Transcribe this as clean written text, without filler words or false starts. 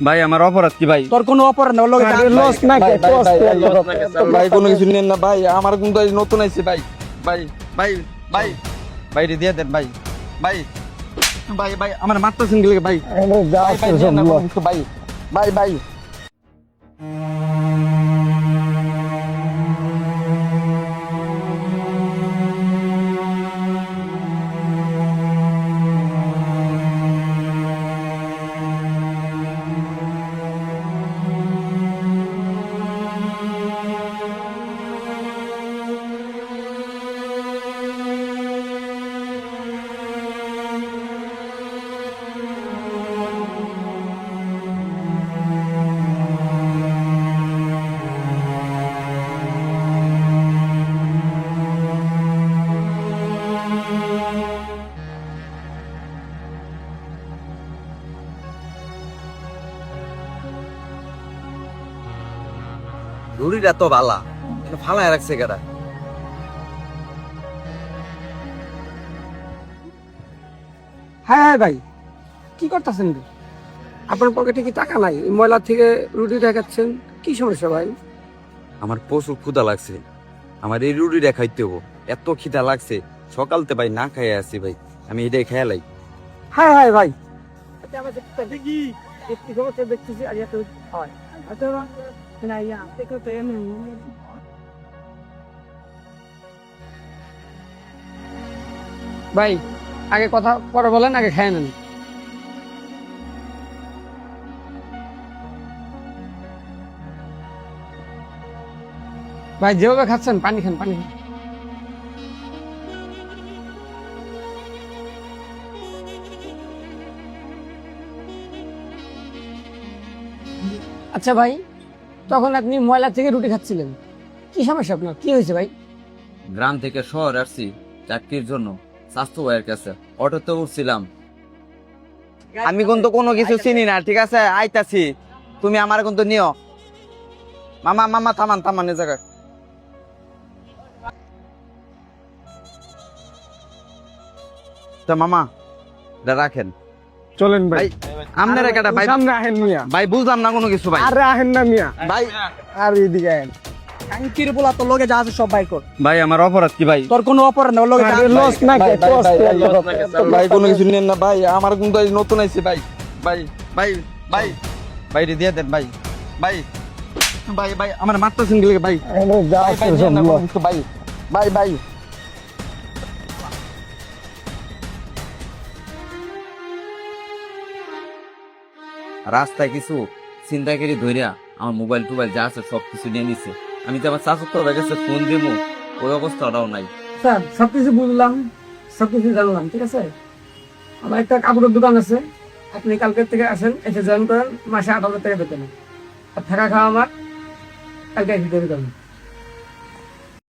ভাই আমার অপরাধ কি ভাই? তোর কোনো অপরাধ না, লস না ভাই কোনো কিছু নেন না ভাই, আমার কিন্তু আজ নতুন আইছে ভাই। ভাই ভাই ভাই ভাই রে দিয়ে দেন ভাই। ভাই ভাই ভাই আমার মাত্রা সিঙ্গেল ভাই। ভাই ভাই দেন না কোনো কিছু ভাই। ভাই ভাই রুড়িটা তো বালা ফালায় রাখছে কেটা। হ্যাঁ ভাই, কি করতেছেন? আপনার পকেটে কি টাকা নাই? ময়লা থেকে রুটি দেখাচ্ছেন, কি সমস্যা ভাই? আমার প্রচুর ক্ষুধা লাগছে, আমার এই রুটিটা খাইতে হবো। এত খিদা লাগছে, সকালতে ভাই না খাইয়া আছি ভাই, আমি এটাই খেয়ালাই। হ্যাঁ হ্যাঁ ভাই, দেখতেছি আর এত হয় ভাই, আগে কথা পরে বলেন, আগে খেয়ে নেন। ভাই যেভাবে খাচ্ছেন পানি খান, পানি খান। আচ্ছা ভাই, তখন আপনি ময়লা থেকে রুটি খাচ্ছিলেন, কি সমস্যা আপনার? কি হয়েছে ভাই? গ্রাম থেকে শহর আসছি চাকরির জন্য, স্বাস্থ্য ভাইয়ের কাছে অটোতে উঠছিলাম। আমি কিন্তু কোনো কিছু চিনি না, ঠিক আছে? আইতাছি, তুমি আমার কিন্তু নিও। মামা মামা থামান থামান এই জায়গায়। তো মামা এটা রাখেন। চলেন ভাই আপনারা কেটা ভাই? সামনে আহেন মিয়া। ভাই বুঝলাম না কোনো কিছু ভাই। আরে আহেন না মিয়া, ভাই আর এদিকে আহেন। কাঙ্কির বলা তোর লগে যা আছে সব বাই কর। ভাই আমার অপরাধ কি ভাই? তোর কোনো অপরাধ না, ওর লগে লস না ভাই কোনো কিছু নেন না ভাই, আমার কিন্তু আজ নতুন আইছে ভাই। ভাই ভাই ভাই ভাই রে দিয়ে দেন ভাই। ভাই ভাই ভাই আমার মাত্রা সিঙ্গেল ভাই। ভাই ভাই দেন না কোনো কিছু ভাই। ভাই ভাই রাস্তায় কিছু চিন্তাকারী ধইরা আমার মোবাইল টোবাইল যা আছে সবকিছু নিয়ে নিছে। আমি তো আমার শাশুড় তোর কাছে ফোন দিব, ওই অবস্থাটাও নাই। স্যার সবকিছু বুঝলাম, সবকিছু জানলাম, ঠিক আছে? আমার একটা কাপড়ের দোকান আছে, আপনি কালকের থেকে আসেন, এসে জয়েন করেন, মাসে 8,000 টাকা বেতন। আর থাকা খাওয়া আমার কালকে এসে দেবে।